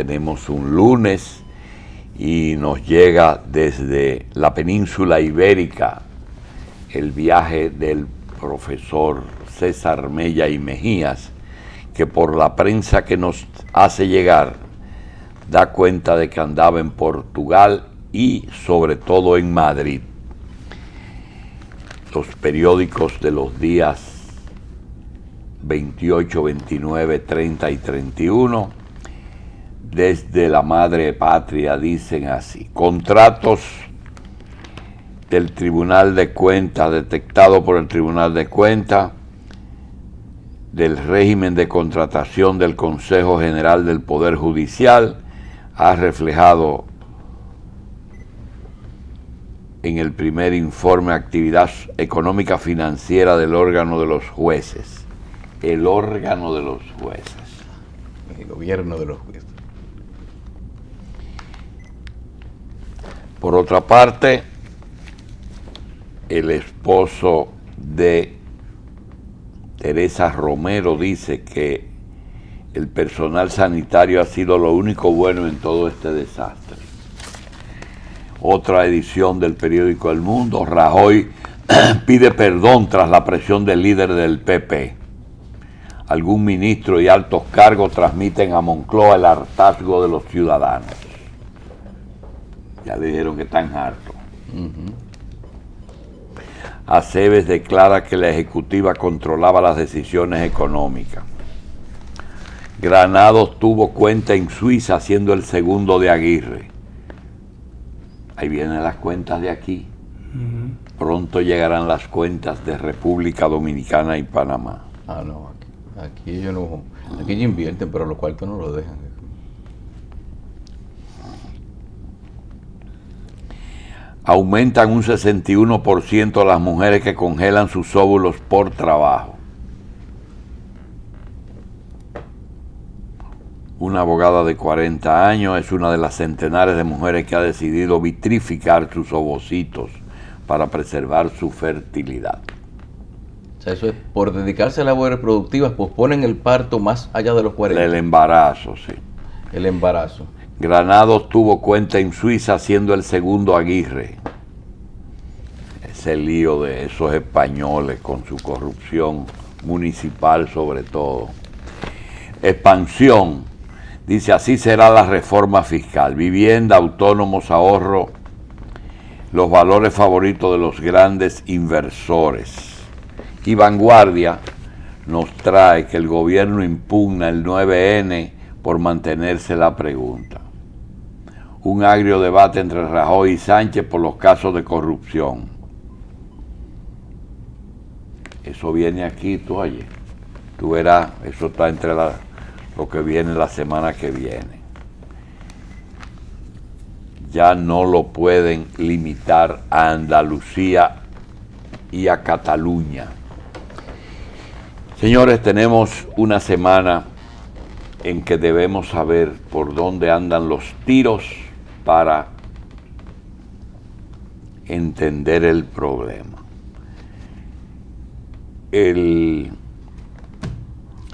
tenemos un lunes y nos llega desde la península ibérica el viaje del profesor César Mella y Mejías, que por la prensa que nos hace llegar da cuenta de que andaba en Portugal y sobre todo en Madrid. Los periódicos de los días 28, 29, 30 y 31 desde la madre patria dicen así: contratos del Tribunal de Cuentas, detectado por el Tribunal de Cuentas, del régimen de contratación del Consejo General del Poder Judicial, ha reflejado en el primer informe actividad económica financiera del órgano de los jueces. El órgano de los jueces. El gobierno de los jueces. Por otra parte, el esposo de Teresa Romero dice que el personal sanitario ha sido lo único bueno en todo este desastre. Otra edición del periódico El Mundo: Rajoy pide perdón tras la presión del líder del PP. Algún ministro y altos cargos transmiten a Moncloa el hartazgo de los ciudadanos. Ya le dijeron que están hartos. Aceves declara que la ejecutiva controlaba las decisiones económicas. Granados tuvo cuenta en Suiza, siendo el segundo de Aguirre. Ahí vienen las cuentas de aquí. Pronto llegarán las cuentas de República Dominicana y Panamá. Ah, no, aquí ellos no. Aquí ellos invierten, pero los cuartos no los dejan. Aumentan un 61% las mujeres que congelan sus óvulos por trabajo. Una abogada de 40 años es una de las centenares de mujeres que ha decidido vitrificar sus ovocitos para preservar su fertilidad. O sea, eso es por dedicarse a labores reproductivas, posponen el parto más allá de los 40. El embarazo, sí. El embarazo. Granados tuvo cuenta en Suiza, siendo el segundo Aguirre. Ese lío de esos españoles con su corrupción municipal sobre todo. Expansión. Dice: así será la reforma fiscal. Vivienda, autónomos, ahorro, los valores favoritos de los grandes inversores. Y Vanguardia nos trae que el gobierno impugna el 9N por mantenerse la pregunta. Un agrio debate entre Rajoy y Sánchez por los casos de corrupción. Eso viene aquí, tú oye. Tú verás, eso está entre lo que viene la semana que viene. Ya no lo pueden limitar a Andalucía y a Cataluña. Señores, tenemos una semana en que debemos saber por dónde andan los tiros para entender el problema.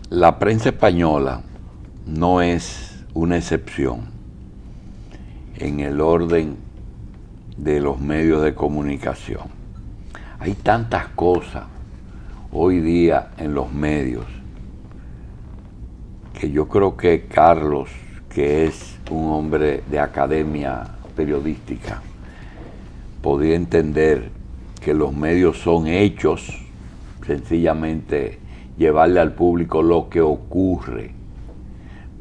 La prensa española no es una excepción en el orden de los medios de comunicación. Hay tantas cosas hoy día en los medios que yo creo que Carlos, que es un hombre de academia periodística, podría entender que los medios son hechos, sencillamente llevarle al público lo que ocurre,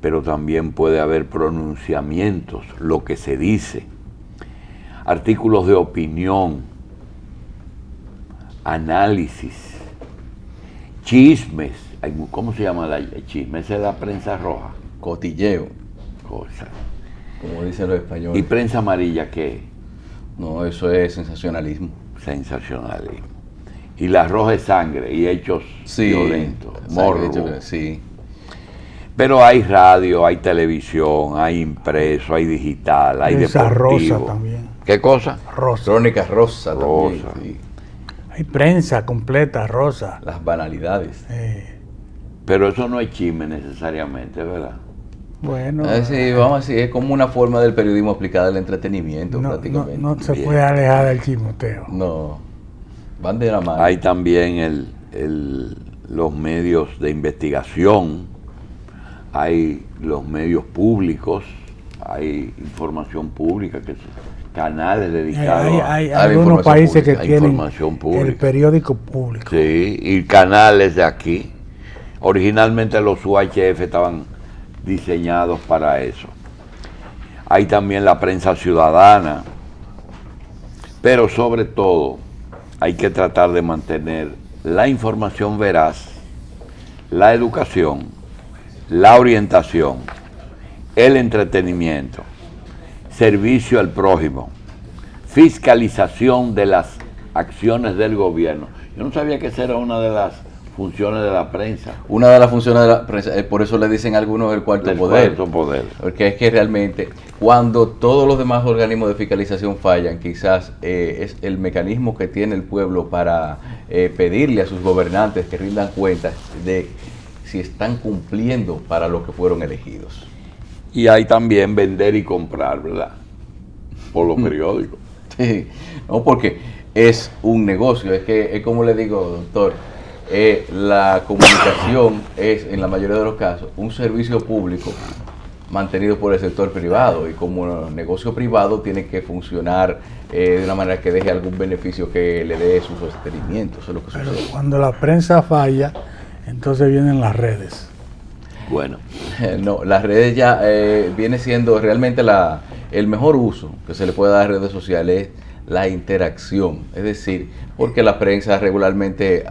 pero también puede haber pronunciamientos, lo que se dice, artículos de opinión, análisis, chismes. ¿Cómo se llama el chisme? Esa es la prensa roja. Cotilleo. Cosa. Como dicen los españoles. ¿Y prensa amarilla qué? No, eso es sensacionalismo. Sensacionalismo. Y la roja es sangre y hechos violentos. Morbo. Sí. Pero hay radio, hay televisión, hay impreso, hay digital, hay prensa deportivo. rosa también. ¿Qué cosa? Rosa. Crónica rosa también. Sí. Hay prensa completa rosa. Las banalidades. Pero eso no es chisme necesariamente, ¿verdad? Bueno, Sí, vamos a decir, es como una forma del periodismo aplicada al entretenimiento no, prácticamente. no se Bien. puede alejar del chismoteo. No, van de la mano. Hay también los medios de investigación, hay los medios públicos, hay información pública, canales dedicados Hay la algunos información países que pública, tienen información pública. el periódico público. Sí, y canales de aquí. Originalmente los UHF estaban diseñados para eso. Hay también la prensa ciudadana, pero sobre todo hay que tratar de mantener la información veraz, la educación, la orientación, el entretenimiento, servicio al prójimo, fiscalización de las acciones del gobierno. Yo no sabía que esa era una de las funciones de la prensa. Una de las funciones de la prensa, por eso le dicen a algunos el cuarto Del poder. cuarto poder. Porque es que realmente, cuando todos los demás organismos de fiscalización fallan, quizás es el mecanismo que tiene el pueblo para pedirle a sus gobernantes que rindan cuentas de si están cumpliendo para lo que fueron elegidos. Y hay también vender y comprar, ¿verdad? Por los periódicos. Sí, no, porque es un negocio, es como le digo, doctor, la comunicación es, en la mayoría de los casos, un servicio público mantenido por el sector privado, y como negocio privado tiene que funcionar de una manera que deje algún beneficio que le dé su sostenimiento. Eso es lo que Pero sucede. cuando la prensa falla, entonces vienen las redes. Bueno, No, las redes ya viene siendo realmente el mejor uso que se le puede dar a redes sociales, es la interacción. Es decir, porque la prensa regularmente,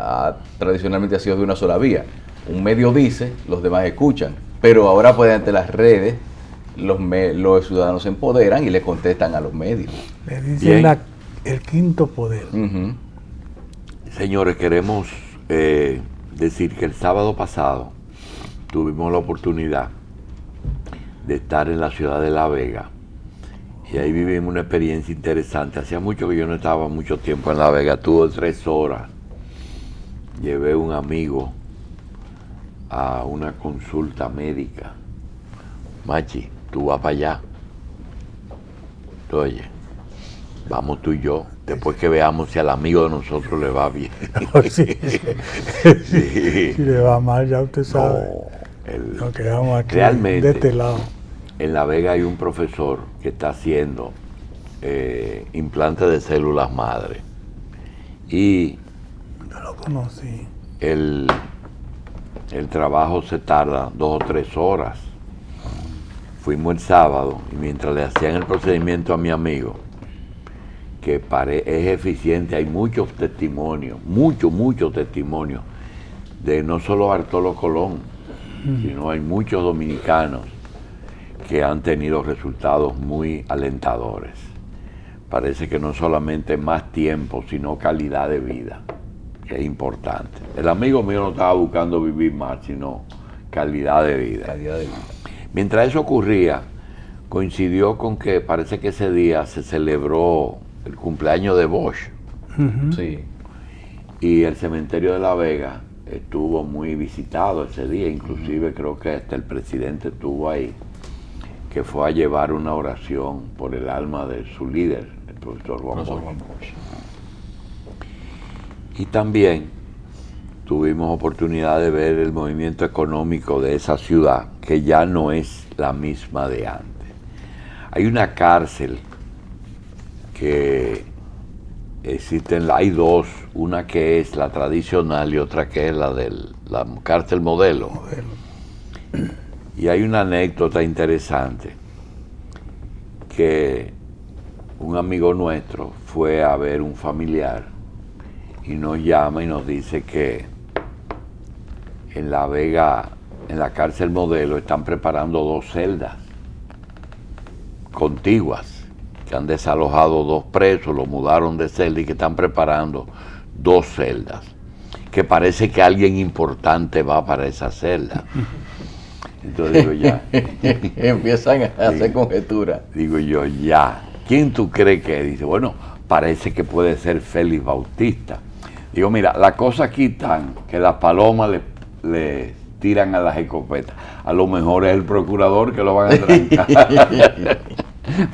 tradicionalmente ha sido de una sola vía. Un medio dice, los demás escuchan. Pero ahora, pues, ante las redes, los ciudadanos se empoderan y le contestan a los medios. Le dicen Bien. el quinto poder. Ujú. señores, queremos decir que el sábado pasado tuvimos la oportunidad de estar en la ciudad de La Vega y ahí vivimos una experiencia interesante. Hacía mucho que yo no estaba mucho tiempo en La Vega, tuve 3 horas. Llevé un amigo a una consulta médica. Machi, tú vas para allá. Oye, vamos tú y yo, después que veamos si al amigo de nosotros le va bien. Sí. Sí. Si le va mal, ya usted sabe. No, Nos quedamos aquí realmente, de este lado. en La Vega hay un profesor que está haciendo implantes de células madre. Y Yo lo conocí. el trabajo se tarda 2 o 3 horas. Fuimos el sábado y mientras le hacían el procedimiento a mi amigo, que es eficiente, hay muchos testimonios, muchos testimonios, de no solo Bartolo Colón, sino hay muchos dominicanos que han tenido resultados muy alentadores. Parece que no solamente más tiempo, sino calidad de vida, que es importante. El amigo mío no estaba buscando vivir más, sino calidad de vida. Calidad de vida. Mientras eso ocurría, coincidió con que parece que ese día se celebró el cumpleaños de Bosch Ujú. Sí. y el cementerio de La Vega estuvo muy visitado ese día, inclusive creo que hasta el presidente estuvo ahí, que fue a llevar una oración por el alma de su líder, el profesor Juan Profesor Bosch. Juan Bosch. Y también tuvimos oportunidad de ver el movimiento económico de esa ciudad, que ya no es la misma de antes. Hay una cárcel que existen, hay 2, una que es la tradicional y otra que es la cárcel modelo. Y hay una anécdota interesante, que un amigo nuestro fue a ver un familiar y nos llama y nos dice que en La Vega, en la cárcel modelo, están preparando 2 celdas contiguas, que han desalojado 2 presos, los mudaron de celda y que están preparando 2 celdas, que parece que alguien importante va para esa celda. Entonces digo, ya. Empiezan a hacer Sí. conjeturas. Digo yo, ya. ¿Quién tú crees que es? Dice, bueno, parece que puede ser Félix Bautista. Digo, mira, la cosa aquí tan que las palomas le tiran a las escopetas. A lo mejor es el procurador que lo van a trancar.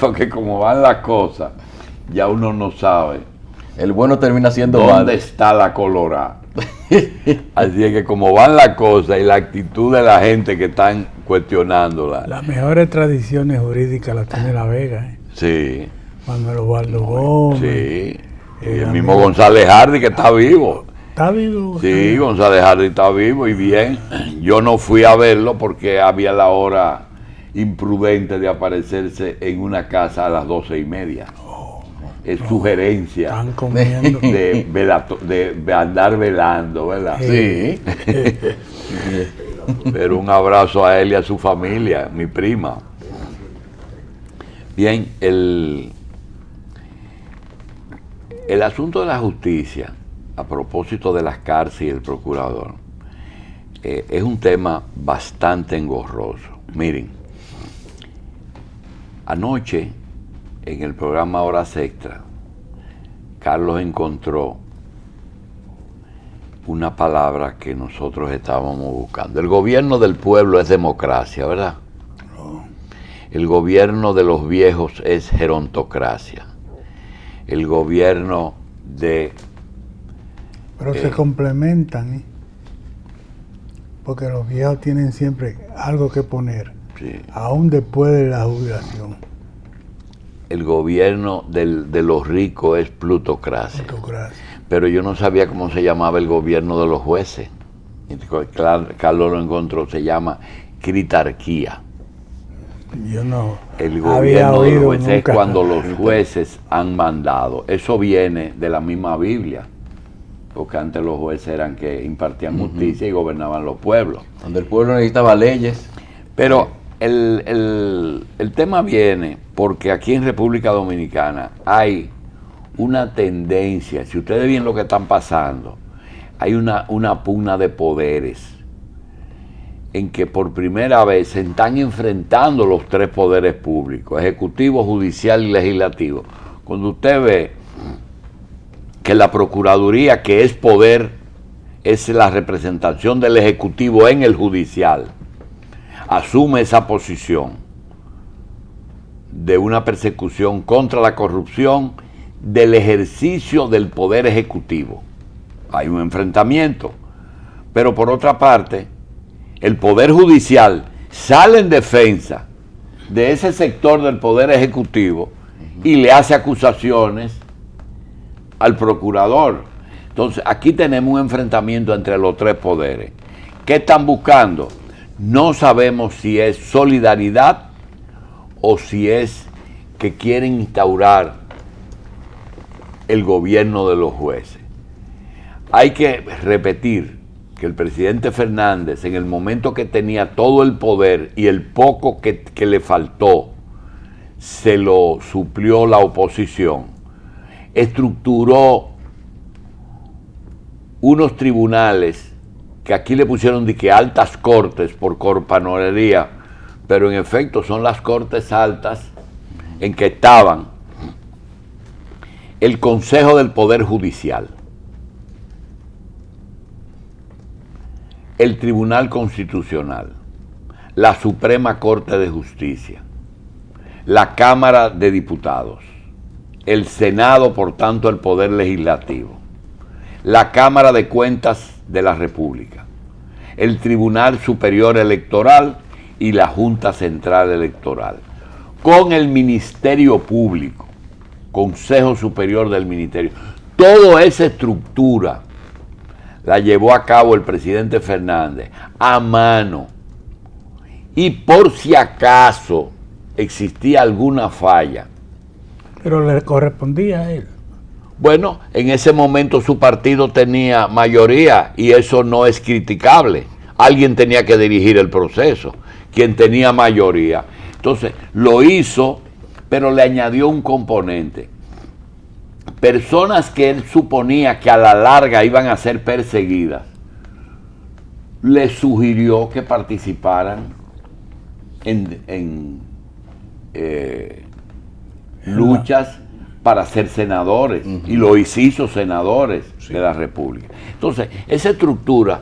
Porque como van las cosas, ya uno no sabe. El bueno termina siendo ¿dónde malo. está la colorada? Así es que como van las cosas y la actitud de la gente que están cuestionándola. Las mejores tradiciones jurídicas las tiene La Vega, ¿eh? Sí, Manuel Osvaldo Gómez. sí. Y el amigo. mismo González Hardy que está vivo. ¿Está vivo? Sí, González Hardy está vivo y bien. Yo no fui a verlo porque había la hora imprudente de aparecerse en una casa a las 12:30. Es sugerencia Están comiendo. de andar velando, ¿verdad? Sí. Pero un abrazo a él y a su familia, mi prima. Bien, el asunto de la justicia, a propósito de las cárceles y el procurador, es un tema bastante engorroso. Miren, anoche, en el programa Horas Extra, Carlos encontró una palabra que nosotros estábamos buscando. El gobierno del pueblo es democracia, ¿verdad? El gobierno de los viejos es gerontocracia. El gobierno de... Pero se complementan, ¿eh? Porque los viejos tienen siempre algo que poner, Sí. aún después de la jubilación. El gobierno de los ricos es plutocracia. Autocracia. Pero yo no sabía cómo se llamaba el gobierno de los jueces. Carlos lo encontró, se llama critarquía. Yo no El había gobierno de los oído jueces es nunca. cuando los jueces han mandado. Eso viene de la misma Biblia. Porque antes los jueces eran que impartían justicia y gobernaban los pueblos. Donde el pueblo necesitaba leyes. Pero el tema viene porque aquí en República Dominicana hay una tendencia, si ustedes ven lo que están pasando, hay una pugna de poderes en que por primera vez se están enfrentando los tres poderes públicos, ejecutivo, judicial y legislativo. Cuando usted ve que la Procuraduría, que es poder, es la representación del ejecutivo en el judicial, asume esa posición de una persecución contra la corrupción del ejercicio del poder ejecutivo. Hay un enfrentamiento, pero por otra parte, el poder judicial sale en defensa de ese sector del poder ejecutivo y le hace acusaciones al procurador. Entonces, aquí tenemos un enfrentamiento entre los tres poderes. ¿Qué están buscando? No sabemos si es solidaridad o si es que quieren instaurar el gobierno de los jueces. Hay que repetir que el presidente Fernández, en el momento que tenía todo el poder y el poco que le faltó, se lo suplió la oposición, estructuró unos tribunales que aquí le pusieron de que altas cortes por corpanorería, pero en efecto son las cortes altas en que estaban el Consejo del Poder Judicial, el Tribunal Constitucional, la Suprema Corte de Justicia, la Cámara de Diputados, el Senado, por tanto, el Poder Legislativo, la Cámara de Cuentas de la República, el Tribunal Superior Electoral y la Junta Central Electoral, con el Ministerio Público, Consejo Superior del Ministerio. Toda esa estructura la llevó a cabo el presidente Fernández a mano. Y por si acaso existía alguna falla. Pero le correspondía a él. Bueno, en ese momento su partido tenía mayoría y eso no es criticable. Alguien tenía que dirigir el proceso, quien tenía mayoría. Entonces, lo hizo, pero le añadió un componente. Personas que él suponía que a la larga iban a ser perseguidas, le sugirió que participaran en luchas para ser senadores, y lo hizo senadores de la República. Entonces, esa estructura,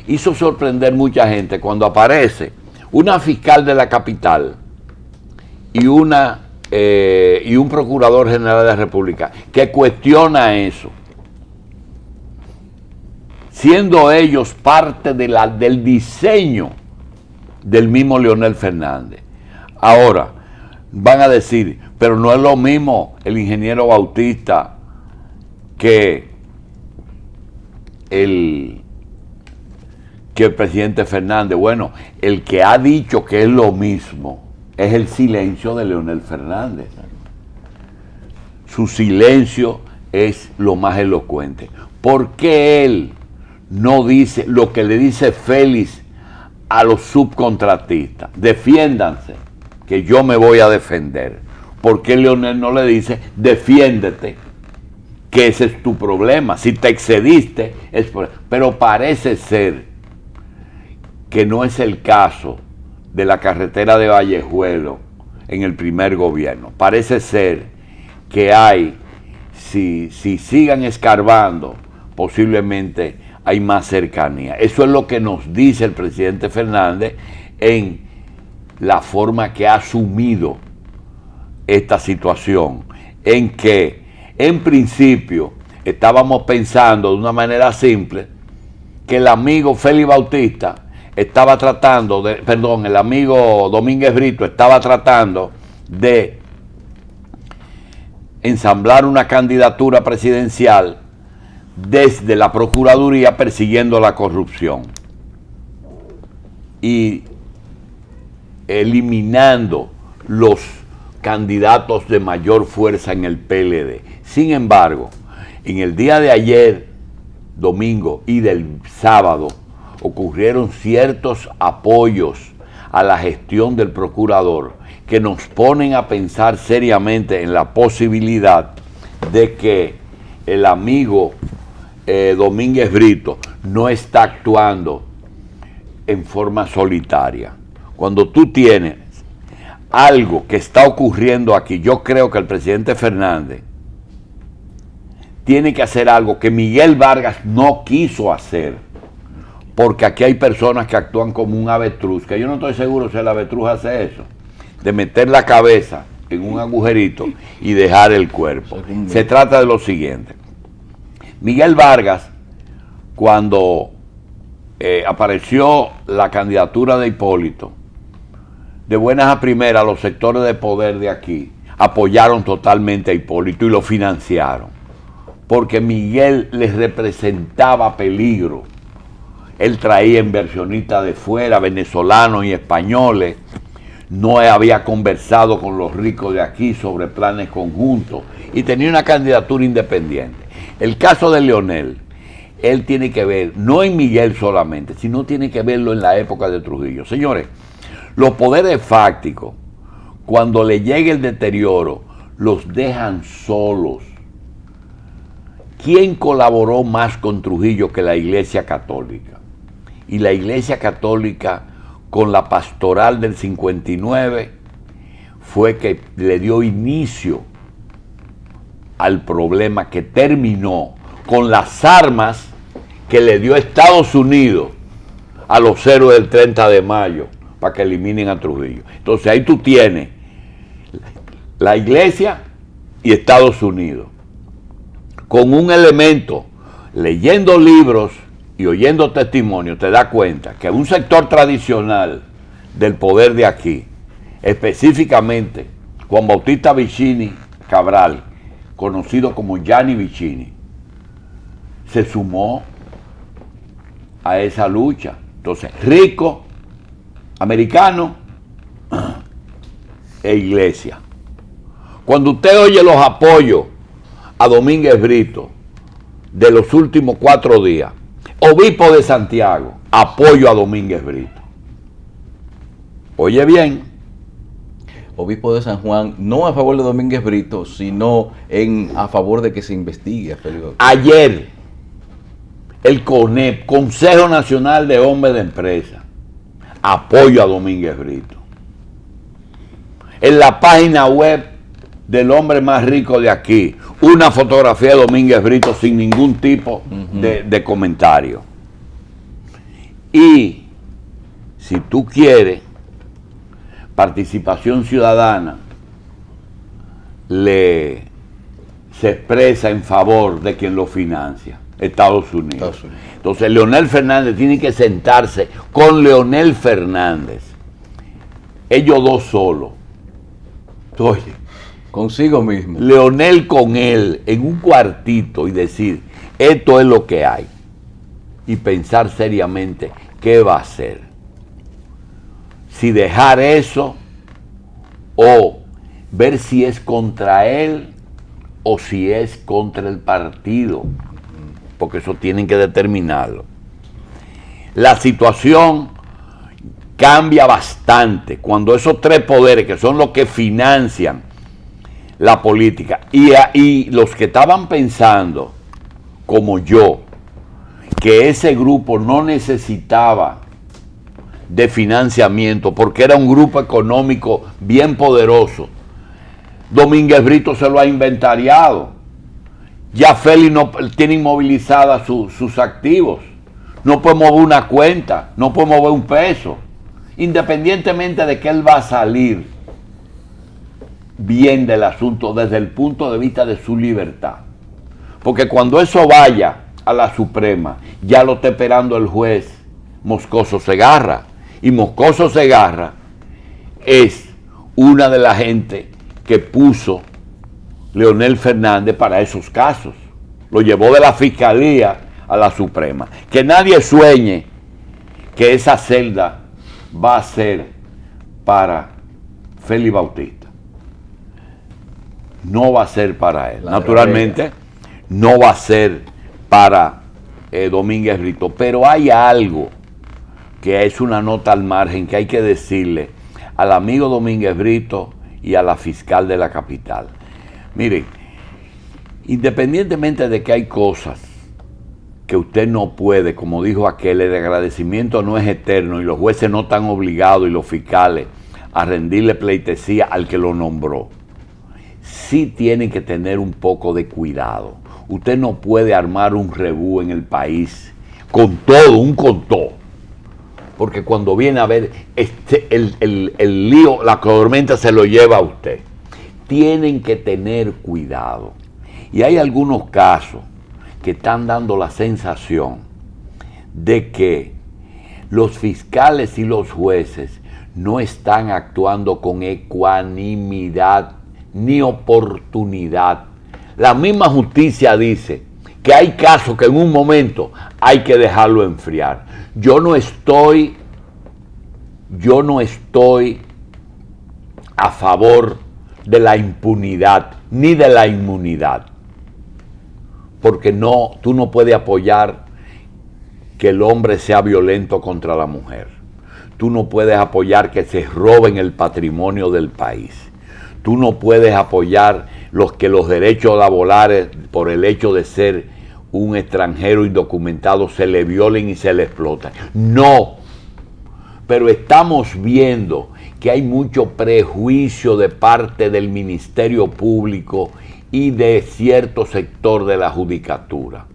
hizo sorprender mucha gente cuando aparece una fiscal de la capital y un procurador general de la República que cuestiona eso, siendo ellos parte del diseño del mismo Leonel Fernández. Ahora, van a decir, pero no es lo mismo el ingeniero Bautista que el presidente Fernández. Bueno, el que ha dicho que es lo mismo es el silencio de Leonel Fernández. Su silencio es lo más elocuente. ¿Por qué él no dice lo que le dice Félix a los subcontratistas? Defiéndanse, que yo me voy a defender. ¿Por qué Leonel no le dice, defiéndete, que ese es tu problema? Si te excediste, es por... Pero parece ser que no es el caso de la carretera de Vallejuelo en el primer gobierno. Parece ser que hay, si sigan escarbando, posiblemente hay más cercanía. Eso es lo que nos dice el presidente Fernández en la forma que ha asumido esta situación, en que en principio estábamos pensando de una manera simple que el amigo Félix Bautista estaba tratando de, perdón, el amigo Domínguez Brito estaba tratando de ensamblar una candidatura presidencial desde la Procuraduría persiguiendo la corrupción y eliminando los candidatos de mayor fuerza en el PLD. Sin embargo, en el día de ayer, domingo, y del sábado, ocurrieron ciertos apoyos a la gestión del procurador que nos ponen a pensar seriamente en la posibilidad de que el amigo Domínguez Brito no está actuando en forma solitaria. Cuando tú tienes algo que está ocurriendo aquí, yo creo que el presidente Fernández tiene que hacer algo que Miguel Vargas no quiso hacer, porque aquí hay personas que actúan como un avestruz, que yo no estoy seguro si el avestruz hace eso, de meter la cabeza en un agujerito y dejar el cuerpo. Se trata de lo siguiente. Miguel Vargas, cuando apareció la candidatura de Hipólito, de buenas a primeras los sectores de poder de aquí apoyaron totalmente a Hipólito y lo financiaron, porque Miguel les representaba peligro. Él traía inversionistas de fuera, venezolanos y españoles, no había conversado con los ricos de aquí sobre planes conjuntos y tenía una candidatura independiente. El caso de Leonel, él tiene que ver, no en Miguel solamente, sino tiene que verlo en la época de Trujillo. Señores, los poderes fácticos, cuando le llegue el deterioro, los dejan solos. ¿Quién colaboró más con Trujillo que la Iglesia Católica? Y la Iglesia Católica, con la pastoral del 59, fue que le dio inicio al problema que terminó con las armas que le dio Estados Unidos a los héroes del 30 de mayo para que eliminen a Trujillo. Entonces ahí tú tienes la Iglesia y Estados Unidos con un elemento, leyendo libros y oyendo testimonios, te das cuenta que un sector tradicional del poder de aquí, específicamente Juan Bautista Vicini Cabral, conocido como Gianni Vicini, se sumó a esa lucha. Entonces, rico, americano e iglesia. Cuando usted oye los apoyos a Domínguez Brito de los últimos 4 días, obispo de Santiago, apoyo a Domínguez Brito. Oye bien. Obispo de San Juan, no a favor de Domínguez Brito, sino a favor de que se investigue a Félix Bautista. Ayer, el CONEP, Consejo Nacional de Hombres de Empresa, apoyo a Domínguez Brito. En la página web del hombre más rico de aquí, una fotografía de Domínguez Brito sin ningún tipo de comentario. Y si tú quieres, Participación Ciudadana se expresa en favor de quien lo financia, Estados Unidos. Entonces Leonel Fernández tiene que sentarse con Leonel Fernández, ellos dos solos. Oye, consigo mismo. Leonel con él en un cuartito y decir, esto es lo que hay. Y pensar seriamente qué va a hacer. Si dejar eso o ver si es contra él o si es contra el partido, porque eso tienen que determinarlo. La situación cambia bastante cuando esos tres poderes, que son los que financian la política, y los que estaban pensando, como yo, que ese grupo no necesitaba de financiamiento porque era un grupo económico bien poderoso, Domínguez Brito se lo ha inventariado. Ya Félix no tiene inmovilizadas sus activos, no puede mover una cuenta, no puede mover un peso, independientemente de que él va a salir bien del asunto desde el punto de vista de su libertad. Porque cuando eso vaya a la Suprema, ya lo está esperando el juez Moscoso Segarra. Y Moscoso Segarra es una de la gente que puso Leonel Fernández para esos casos. Lo llevó de la Fiscalía a la Suprema. Que nadie sueñe que esa celda va a ser para Félix Bautista. No va a ser para él. Naturalmente, no va a ser para Domínguez Brito. Pero hay algo que es una nota al margen que hay que decirle al amigo Domínguez Brito y a la fiscal de la capital. Miren, independientemente de que hay cosas que usted no puede, como dijo aquel, el agradecimiento no es eterno y los jueces no están obligados y los fiscales a rendirle pleitesía al que lo nombró. Sí tienen que tener un poco de cuidado. Usted no puede armar un rebú en el país con todo, un con todo. Porque cuando viene a ver el lío, la tormenta se lo lleva a usted. Tienen que tener cuidado. Y hay algunos casos que están dando la sensación de que los fiscales y los jueces no están actuando con ecuanimidad ni oportunidad. La misma justicia dice que hay casos que en un momento hay que dejarlo enfriar. Yo no estoy a favor de la impunidad ni de la inmunidad. Porque tú no puedes apoyar que el hombre sea violento contra la mujer. Tú no puedes apoyar que se roben el patrimonio del país. Tú no puedes apoyar que los derechos laborales, por el hecho de ser un extranjero indocumentado, se le violen y se le explotan. No. Pero estamos viendo que hay mucho prejuicio de parte del Ministerio Público y de cierto sector de la judicatura.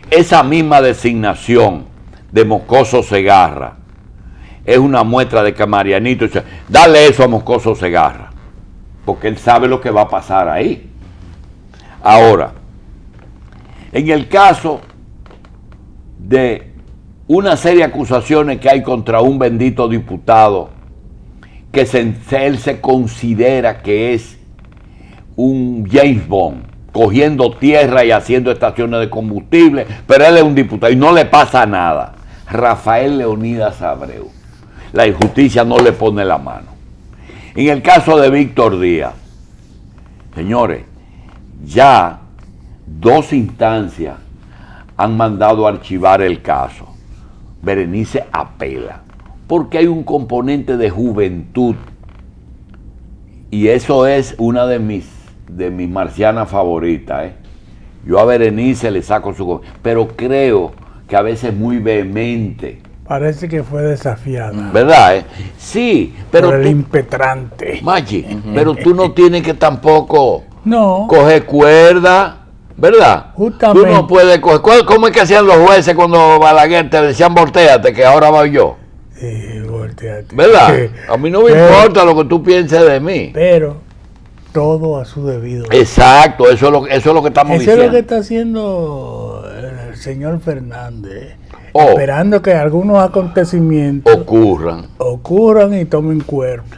Esa misma designación de Moscoso Segarra es una muestra de que Marianito dice, dale eso a Moscoso Segarra, porque él sabe lo que va a pasar ahí. Ahora, en el caso de una serie de acusaciones que hay contra un bendito diputado, que él se considera que es un James Bond, cogiendo tierra y haciendo estaciones de combustible, pero él es un diputado y no le pasa nada. Rafael Leonidas Abreu, la injusticia no le pone la mano. En el caso de Víctor Díaz, señores, ya 2 instancias han mandado a archivar el caso. Berenice apela, porque hay un componente de juventud, y eso es una de mis marcianas favoritas. Yo a Berenice le saco pero creo que a veces es muy vehemente. Parece que fue desafiada. ¿Verdad? Sí, pero por el impetrante. Machi, pero tú no tienes que tampoco no coger cuerda, ¿Verdad? Justamente. Tú no puedes coger. ¿Cómo es que hacían los jueces cuando Balaguer te decían volteate, que ahora voy yo? Volteate. ¿Verdad? A mí no me importa lo que tú pienses de mí. Pero todo a su debido. Exacto, eso es lo que estamos Eso diciendo. es lo que está haciendo el señor Fernández. Oh. Esperando que algunos acontecimientos ocurran y tomen cuerpo.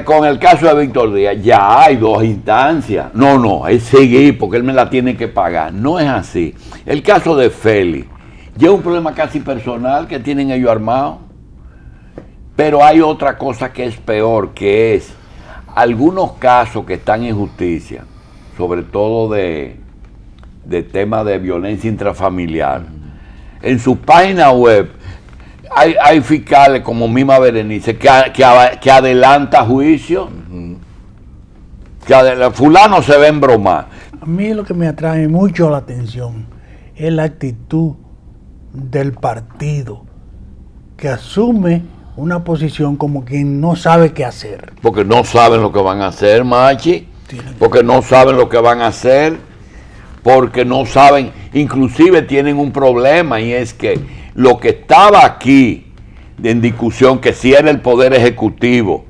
Con el caso de Víctor Díaz, ya hay dos instancias. No, es seguir porque él me la tiene que pagar. No es así. El caso de Félix, ya es un problema casi personal que tienen ellos armados. Pero hay otra cosa que es peor, que es algunos casos que están en justicia, sobre todo de temas de violencia intrafamiliar. En su página web hay fiscales como Mima Berenice que adelanta juicio, fulano se ve en broma. A mí lo que me atrae mucho la atención es la actitud del partido que asume una posición como quien no sabe qué hacer. Porque no saben lo que van a hacer, Machi. Porque no saben lo que van a hacer. Porque no saben, inclusive tienen un problema, y es que lo que estaba aquí en discusión, que si era el Poder Ejecutivo,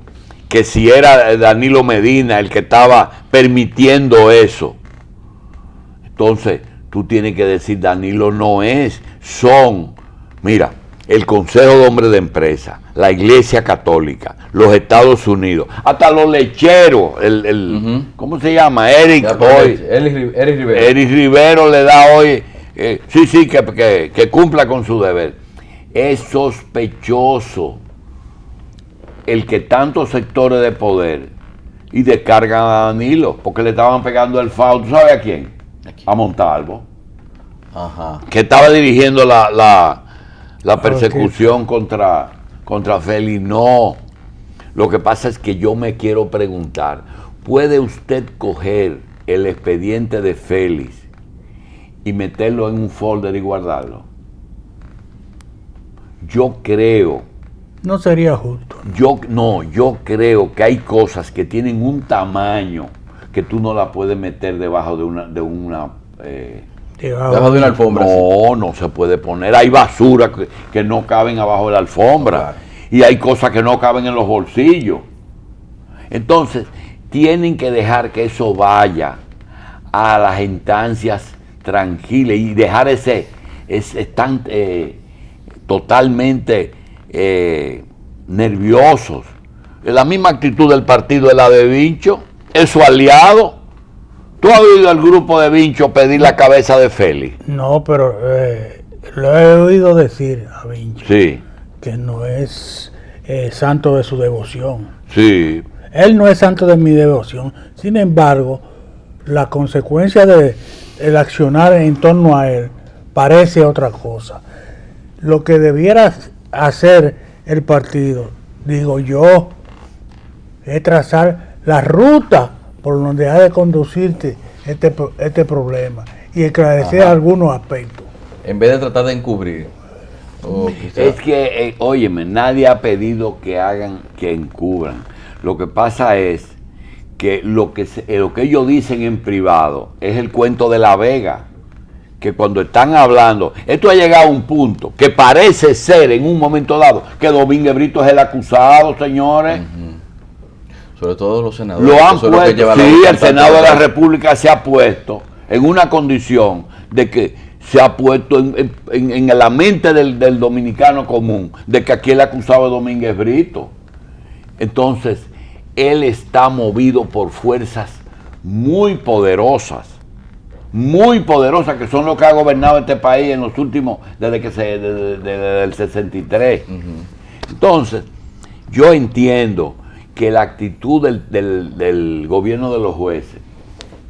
que si era Danilo Medina el que estaba permitiendo eso. Entonces, tú tienes que decir, Danilo no es, mira, el Consejo de Hombres de Empresa, la Iglesia Católica, los Estados Unidos, hasta los lecheros, ¿cómo se llama? Eric Rivero. Eric Rivero le da hoy, que cumpla con su deber. Es sospechoso el que tantos sectores de poder y descargan a Danilo, porque le estaban pegando el FAO, ¿tú sabes a quién? A Montalvo. Ajá. Que estaba dirigiendo la persecución contra Félix. No, lo que pasa es que yo me quiero preguntar, ¿puede usted coger el expediente de Félix y meterlo en un folder y guardarlo? Yo creo. No sería justo. Yo creo que hay cosas que tienen un tamaño que tú no la puedes meter debajo de una debajo de una alfombra. No se puede poner. Hay basura que no caben abajo de la alfombra. Claro. Y hay cosas que no caben en los bolsillos. Entonces, tienen que dejar que eso vaya a las instancias tranquilas y dejar están totalmente nerviosos. La misma actitud del partido de la de Vincho, es su aliado. ¿Tú has oído al grupo de Vincho pedir la cabeza de Félix? No, pero lo he oído decir a Vincho. Sí. Que no es santo de su devoción. Sí. Él no es santo de mi devoción. Sin embargo, la consecuencia de el accionar en torno a él parece otra cosa. Lo que debiera hacer el partido, digo yo, es trazar la ruta por donde ha de conducirte este problema y esclarecer algunos aspectos. En vez de tratar de encubrir. Es que, óyeme, nadie ha pedido que encubran. Lo que pasa es que lo que ellos dicen en privado es el cuento de La Vega, que cuando están hablando, esto ha llegado a un punto que parece ser en un momento dado que Domínguez Brito es el acusado, señores. Sobre todo los senadores. Lo han puesto, sí, el Senado de la República se ha puesto en una condición de que se ha puesto en la mente del dominicano común, de que aquí el acusado es Domínguez Brito. Entonces, él está movido por fuerzas muy poderosas, que son los que ha gobernado este país en los últimos, desde el 63. Entonces, yo entiendo que la actitud del gobierno de los jueces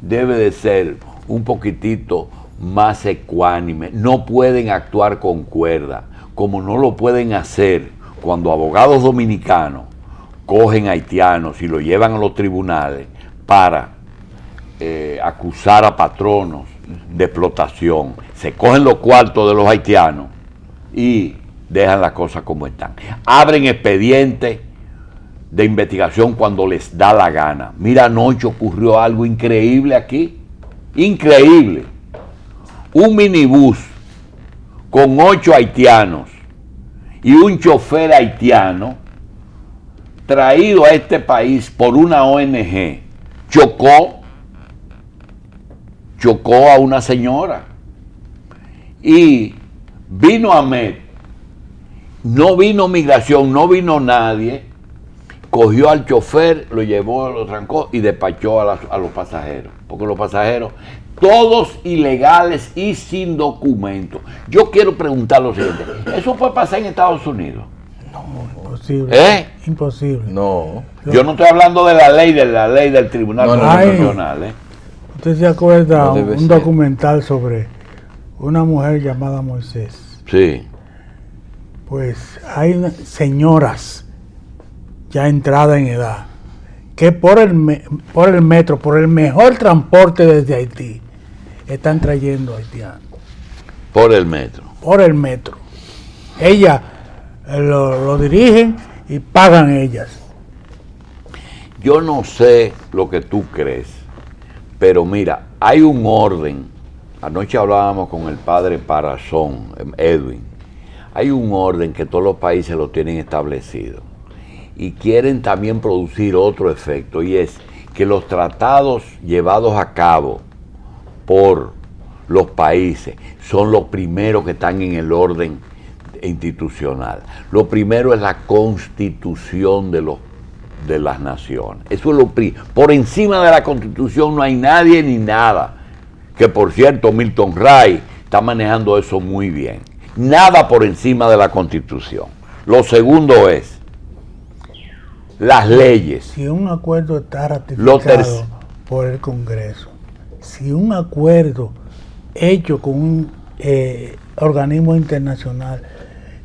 debe de ser un poquitito más ecuánime. No pueden actuar con cuerda, como no lo pueden hacer cuando abogados dominicanos cogen haitianos y lo llevan a los tribunales para acusar a patronos de explotación. Se cogen los cuartos de los haitianos y dejan las cosas como están. Abren expedientes de investigación cuando les da la gana. Mira, anoche ocurrió algo increíble aquí. Increíble. Un minibús con 8 haitianos y un chofer haitiano traído a este país por una ONG chocó a una señora y vino Ahmed, no vino migración, no vino nadie, cogió al chofer, lo llevó, lo trancó y despachó a los pasajeros, porque los pasajeros todos ilegales y sin documentos. Yo quiero preguntar lo siguiente, ¿eso puede pasar en Estados Unidos? Imposible. Imposible. No. Yo no estoy hablando de la ley del Tribunal Constitucional. ¿Usted se acuerda No un documental sobre una mujer llamada Moisés? Sí. Pues hay señoras ya entradas en edad que por el metro, por el mejor transporte desde Haití, están trayendo haitianos. Por el metro. Por el metro. Ellas lo dirigen y pagan ellas. Yo no sé lo que tú crees, pero mira, hay un orden. Anoche hablábamos con el padre Parazón, Edwin. Hay un orden que todos los países lo tienen establecido. Y quieren también producir otro efecto, y es que los tratados llevados a cabo por los países son los primeros que están en el orden institucional. Lo primero es la constitución de las naciones. Eso es por encima de la constitución no hay nadie ni nada. Que por cierto, Milton Ray está manejando eso muy bien. Nada por encima de la constitución. Lo segundo es las leyes. Si un acuerdo está ratificado por el Congreso, si un acuerdo hecho con un organismo internacional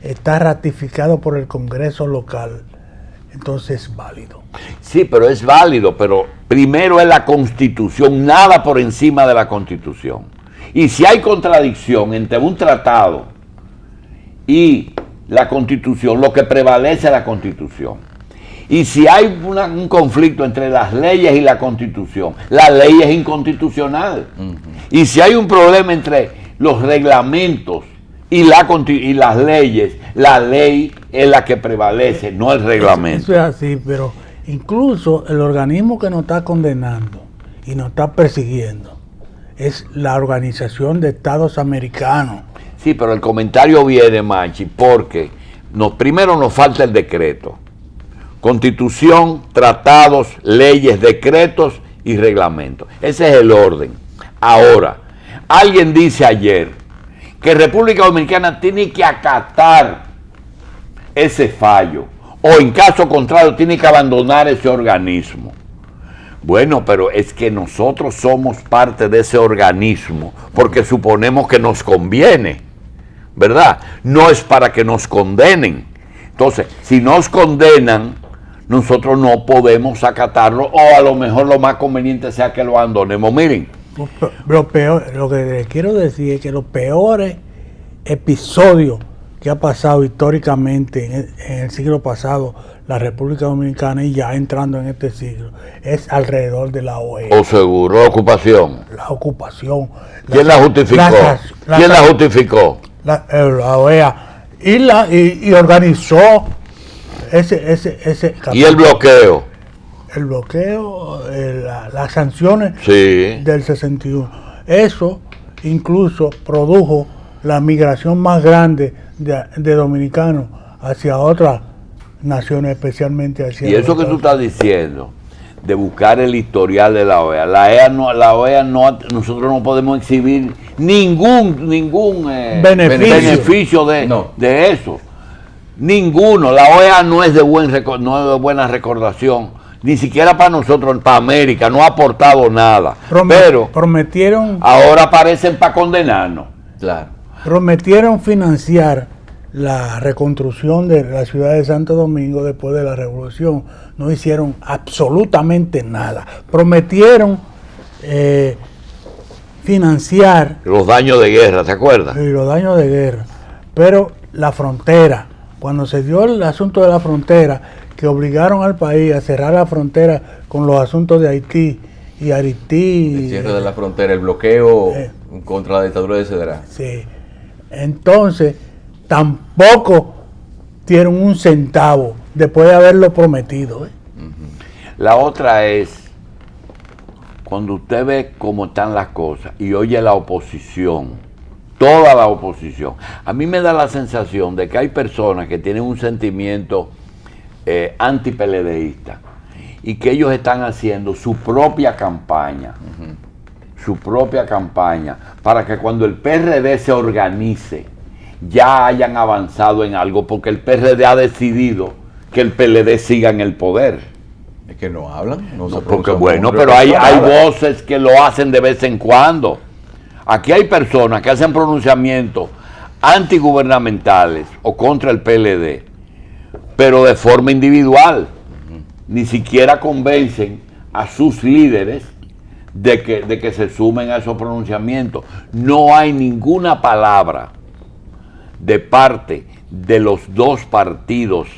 está ratificado por el Congreso local, entonces es válido. Sí, pero es válido, pero primero es la Constitución, nada por encima de la Constitución. Y si hay contradicción entre un tratado y la Constitución, lo que prevalece es la Constitución. Y si hay un conflicto entre las leyes y la Constitución, la ley es inconstitucional. Y si hay un problema entre los reglamentos y las leyes, la ley es la que prevalece, no el reglamento. Eso es así, pero incluso el organismo que nos está condenando y nos está persiguiendo es la Organización de Estados Americanos. Sí, pero el comentario viene, Machi, porque primero nos falta el decreto. Constitución, tratados, leyes, decretos y reglamentos. Ese es el orden. Ahora, alguien dice ayer que República Dominicana tiene que acatar ese fallo, o en caso contrario tiene que abandonar ese organismo. Bueno, pero es que nosotros somos parte de ese organismo porque suponemos que nos conviene, ¿verdad? No es para que nos condenen. Entonces, si nos condenan, nosotros no podemos acatarlo, o a lo mejor lo más conveniente sea que lo abandonemos. Miren. Lo que les quiero decir es que los peores episodios que ha pasado históricamente en el siglo pasado, la República Dominicana, y ya entrando en este siglo, es alrededor de la OEA. O seguro, la ocupación. La ocupación. ¿Quién la justificó? ¿Quién la justificó? La OEA. Y organizó ese ¿Y el bloqueo? El bloqueo, las sanciones sí. Del 61. Eso incluso produjo la migración más grande de dominicanos hacia otras naciones, especialmente hacia... Y eso que tú estás diciendo, de buscar el historial de la OEA. La OEA no, nosotros no podemos exhibir ningún beneficio de eso. Ninguno. La OEA no es de buena recordación, ni siquiera para nosotros, para América, no ha aportado nada. Pero prometieron, ahora aparecen para condenarnos. Claro. Prometieron financiar la reconstrucción de la ciudad de Santo Domingo después de la revolución. No hicieron absolutamente nada. Prometieron financiar los daños de guerra, ¿te acuerdas? Y los daños de guerra. Pero la frontera, cuando se dio el asunto de la frontera, que obligaron al país a cerrar la frontera con los asuntos de Haití y Haití. El cierre de la frontera, el bloqueo Eh. contra la dictadura de Cedrá. Sí. Entonces, tampoco tienen un centavo después de haberlo prometido. La otra es, cuando usted ve cómo están las cosas y oye la oposición, toda la oposición, a mí me da la sensación de que hay personas que tienen un sentimiento anti-PLDista y que ellos están haciendo su propia campaña, para que cuando el PRD se organice, ya hayan avanzado en algo, porque el PRD ha decidido que el PLD siga en el poder. Es que no hablan, no se Porque pronuncian bueno, como pero hay nada. voces que lo hacen de vez en cuando. Aquí hay personas que hacen pronunciamientos antigubernamentales o contra el PLD, pero de forma individual. Ni siquiera convencen a sus líderes de que se sumen a esos pronunciamientos. No hay ninguna palabra de parte de los dos partidos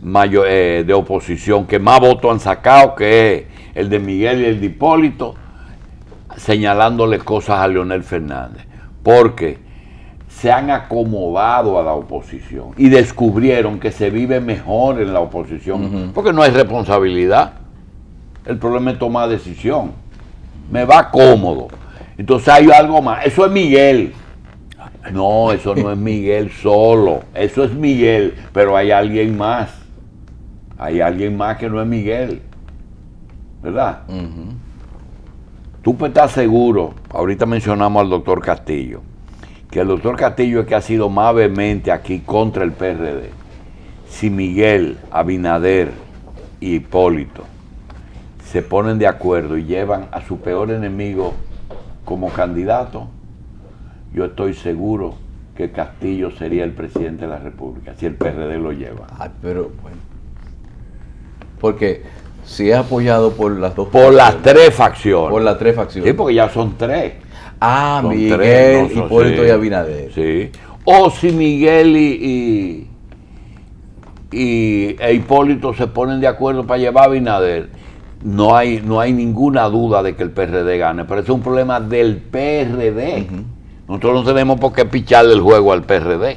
de oposición que más votos han sacado, que es el de Miguel y el de Hipólito, señalándole cosas a Leonel Fernández, porque se han acomodado a la oposición y descubrieron que se vive mejor en la oposición, porque no hay responsabilidad. El problema es tomar decisión. Me va cómodo. Entonces hay algo más. Eso es Miguel. No, eso no es Miguel solo. Eso es Miguel, pero hay alguien más. Hay alguien más que no es Miguel. ¿Verdad? Tú pues estás seguro, ahorita mencionamos al doctor Castillo, que el doctor Castillo es que ha sido más vehemente aquí contra el PRD. Si Miguel, Abinader y Hipólito se ponen de acuerdo y llevan a su peor enemigo como candidato, yo estoy seguro que Castillo sería el presidente de la República, si el PRD lo lleva. Pero bueno. Porque si es apoyado por las dos Por las facciones, tres facciones. por las tres facciones. Sí, porque ya son tres. Son Miguel, tres, no son- Hipólito sí, y Abinader. Sí. O si Miguel e Hipólito se ponen de acuerdo para llevar a Abinader, no hay ninguna duda de que el PRD gane. Pero ese es un problema del PRD. Nosotros no tenemos por qué picharle el juego al PRD.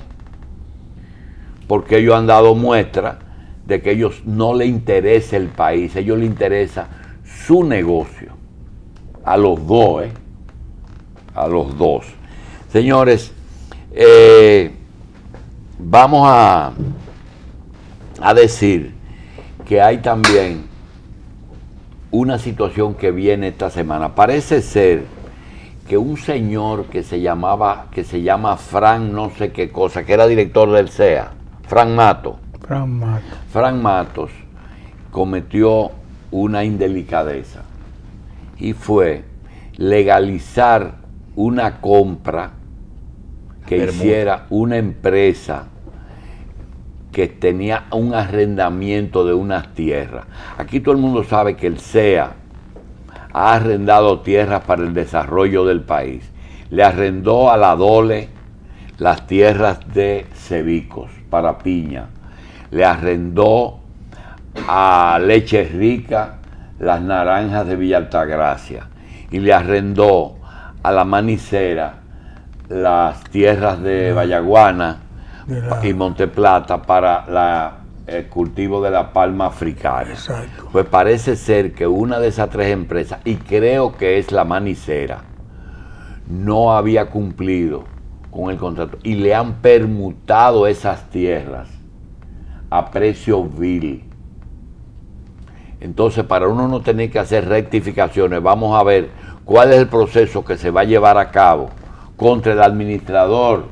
Porque ellos han dado muestra de que a ellos no les interesa el país, a ellos les interesa su negocio. A los dos, a los dos. Señores, vamos a decir que hay también una situación que viene esta semana. Parece ser que un señor que se llama Fran no sé qué cosa, que era director del CEA, Fran Matos, cometió una indelicadeza y fue legalizar una compra que hiciera una empresa que tenía un arrendamiento de unas tierras. Aquí todo el mundo sabe que el CEA ha arrendado tierras para el desarrollo del país. Le arrendó a la Dole las tierras de Cebicos para piña. Le arrendó a Leche Rica las naranjas de Villa Altagracia. Y le arrendó a la Manicera las tierras de Vallaguana y Monteplata para el cultivo de la palma africana. Exacto. Pues parece ser que una de esas tres empresas, y creo que es la Manicera, no había cumplido con el contrato y le han permutado esas tierras a precio vil. Entonces, para uno no tener que hacer rectificaciones, vamos a ver cuál es el proceso que se va a llevar a cabo contra el administrador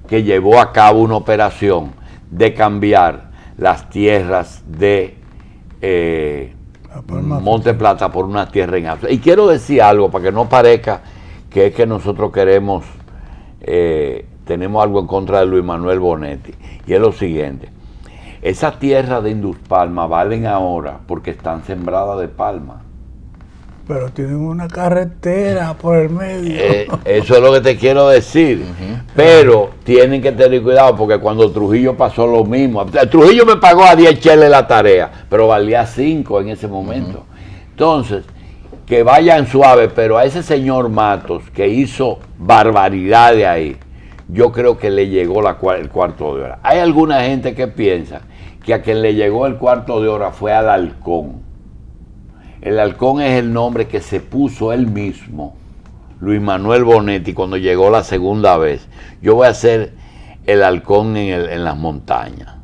que llevó a cabo una operación de cambiar las tierras de Monte Plata por una tierra en Australia. Y quiero decir algo para que no parezca que es que nosotros queremos, tenemos algo en contra de Luis Manuel Bonetti. Y es lo siguiente: esas tierras de Induspalma valen ahora porque están sembradas de palma. Pero tienen una carretera por el medio. Eso es lo que te quiero decir. Pero tienen que tener cuidado porque cuando Trujillo pasó lo mismo. Trujillo me pagó a 10 cheles la tarea, pero valía 5 en ese momento. Entonces, que vayan suave, pero a ese señor Matos que hizo barbaridad de ahí, yo creo que le llegó el cuarto de hora. Hay alguna gente que piensa que a quien le llegó el cuarto de hora fue al Halcón. El Halcón es el nombre que se puso él mismo, Luis Manuel Bonetti, cuando llegó la segunda vez. Yo voy a ser el Halcón en las montañas.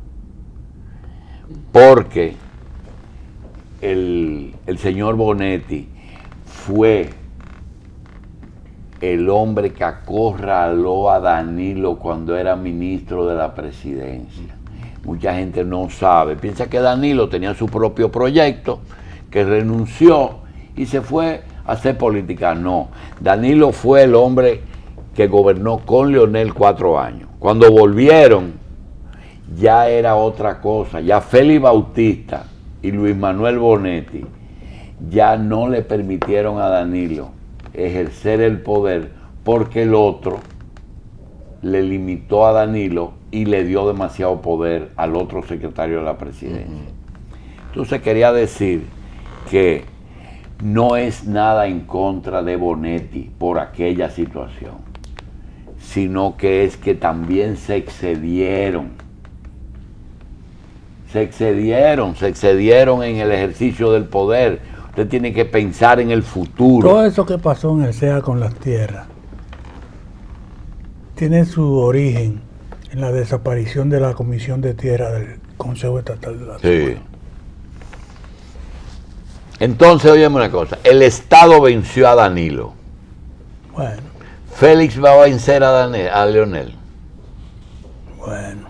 Porque el señor Bonetti fue el hombre que acorraló a Danilo cuando era ministro de la presidencia. Mucha gente no sabe, piensa que Danilo tenía su propio proyecto, que renunció y se fue a hacer política. No, Danilo fue el hombre que gobernó con Leonel 4 años. Cuando volvieron, ya era otra cosa. Ya Félix Bautista y Luis Manuel Bonetti ya no le permitieron a Danilo ejercer el poder porque el otro le limitó a Danilo y le dio demasiado poder al otro secretario de la presidencia. Entonces quería decir que no es nada en contra de Bonetti por aquella situación, sino que es que también se excedieron en el ejercicio del poder. Usted tiene que pensar en el futuro. Todo eso que pasó en el SEA con las tierras tiene su origen en la desaparición de la Comisión de Tierra del Consejo Estatal de la Sí. Entonces, óyeme una cosa, el Estado venció a Danilo. Bueno, Félix va a vencer a Leonel. bueno.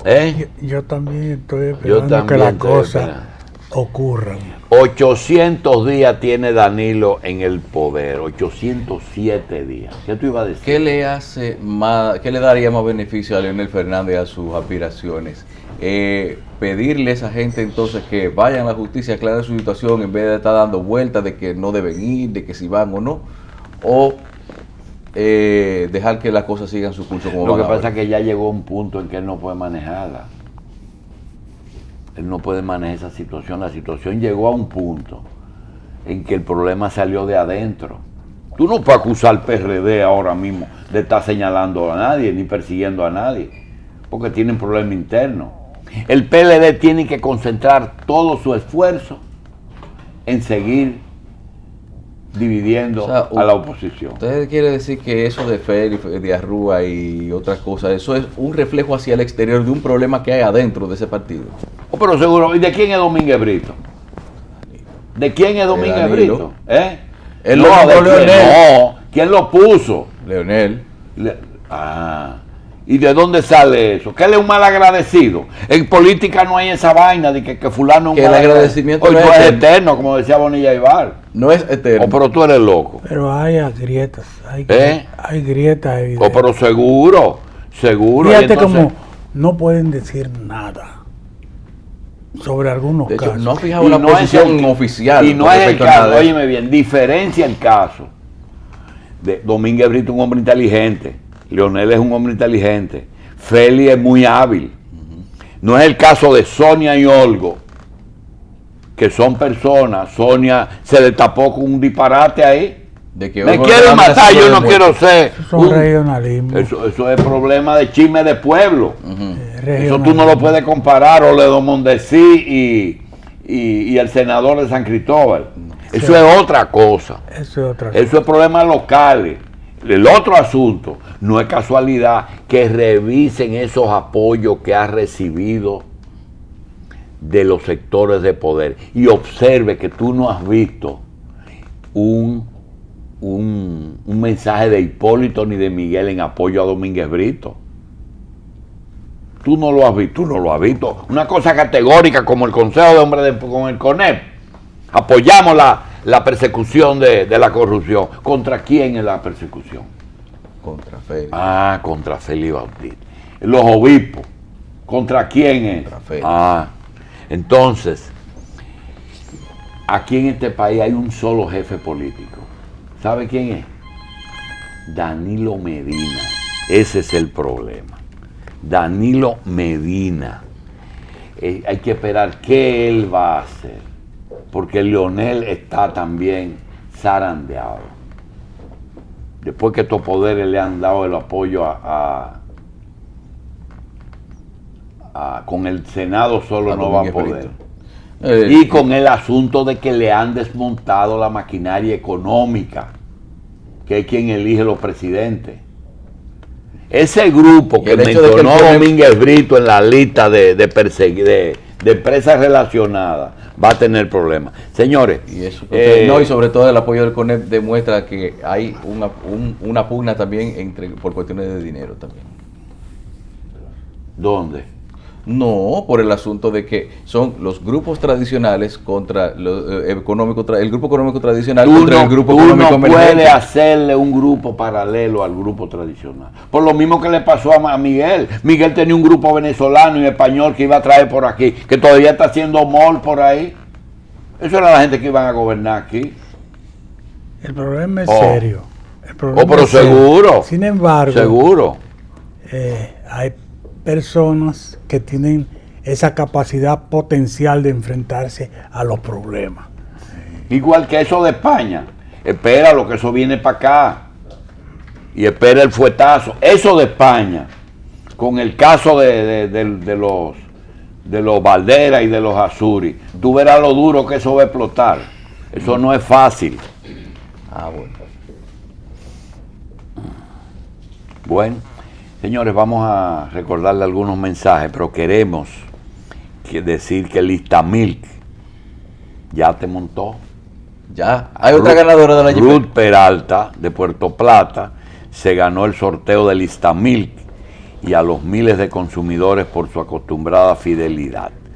¿Eh? Yo también estoy Yo esperando también que las estoy cosas esperando. ocurran. 800 días tiene Danilo en el poder, 807 días. ¿Qué tú ibas a decir? ¿Qué le hace más, qué le daría más beneficio a Leonel Fernández a sus aspiraciones? Pedirle a esa gente entonces que vayan a la justicia, aclaren su situación en vez de estar dando vueltas de que no deben ir, de que si van o no, o dejar que las cosas sigan su curso como Lo van que pasa ahora. es que ya llegó un punto en que él no puede manejarla. Él no puede manejar esa situación. La situación llegó a un punto en que el problema salió de adentro. Tú no puedes acusar al PRD ahora mismo de estar señalando a nadie ni persiguiendo a nadie, porque tienen problema interno. El PLD tiene que concentrar todo su esfuerzo en seguir dividiendo O sea, a la oposición. ¿Usted quiere decir que eso de Félix, de Arrúa y otras cosas, eso es un reflejo hacia el exterior de un problema que hay adentro de ese partido? Oh, pero seguro, ¿y de quién es Domínguez Brito? ¿De quién es Domínguez Danilo. Brito? ¿Eh? Él no, lo nombró ¿de quién? Leonel. No, ¿quién lo puso? Leonel. ¿Y de dónde sale eso? Que él es un mal agradecido. En política no hay esa vaina de que fulano es un Que el mal agradecimiento Hoy no tú es eres eterno. eterno, como decía Bonilla Ibar. No es eterno. Pero tú eres loco. Pero hay grietas, ¿Eh? hay grietas evidentes. Pero seguro. Y Fíjate entonces- como no pueden decir nada sobre algunos De hecho, casos. no ha fijado Y una no es posición el- oficial. Y no con es el respecto a caso, nada de eso. óyeme bien, diferencia el caso de Domínguez Brito, un hombre inteligente. Leonel es un hombre inteligente. Félix es muy hábil. No es el caso de Sonia y Olgo, que son personas. Sonia se destapó con un disparate ahí. De que Me Olgo quieren Hernández matar, ha sido yo no demuerto. quiero ser. Eso son regionalismo. Eso es problema de chisme de pueblo. Eso regionalismo. tú no lo puedes comparar, Oledo Mondesí y el senador de San Cristóbal. Eso es otra cosa. Eso es otra cosa. Eso es problemas locales. El otro asunto, no es casualidad que revisen esos apoyos que ha recibido de los sectores de poder y observe que tú no has visto un mensaje de Hipólito ni de Miguel en apoyo a Domínguez Brito. Tú no lo has visto. Una cosa categórica como el Consejo de Hombres con el CONEP. Apoyamos la persecución de la corrupción. ¿Contra quién es la persecución? Contra Félix. Contra Félix Bautista. Los obispos. ¿Contra quién es? Contra Félix. Entonces, aquí en este país hay un solo jefe político. ¿Sabe quién es? Danilo Medina. Ese es el problema. Danilo Medina. Hay que esperar qué él va a hacer. porque Leonel está también zarandeado. Después que estos poderes le han dado el apoyo con el Senado solo no van a poder. Y con el asunto de que le han desmontado la maquinaria económica, que es quien elige los presidentes. Ese grupo que mencionó Domínguez Brito en la lista de empresas relacionadas va a tener problemas. Señores. Y eso, y sobre todo el apoyo del CONEP demuestra que hay una pugna también por cuestiones de dinero también. ¿Dónde? No, por el asunto de que son los grupos tradicionales contra los económicos, el grupo económico tradicional contra el grupo económico emergente. Tú no puedes hacerle un grupo paralelo al grupo tradicional. Por lo mismo que le pasó a Miguel. Miguel tenía un grupo venezolano y español que iba a traer por aquí, que todavía está haciendo mall por ahí. Eso era la gente que iban a gobernar aquí. El problema es serio. El problema pero es serio. seguro. Sin embargo, seguro. Hay personas que tienen esa capacidad potencial de enfrentarse a los problemas. Igual que eso de España. Espera lo que eso viene para acá. Y espera el fuetazo. Eso de España, con el caso de los Valderas y de los Azuri, tú verás lo duro que eso va a explotar. Eso no es fácil. Bueno. Bueno. Señores, vamos a recordarle algunos mensajes, pero queremos decir que Listamilk ya te montó. Ya, hay otra ganadora de la Jeep. Ruth Peralta, de Puerto Plata, se ganó el sorteo de Listamilk y a los miles de consumidores por su acostumbrada fidelidad.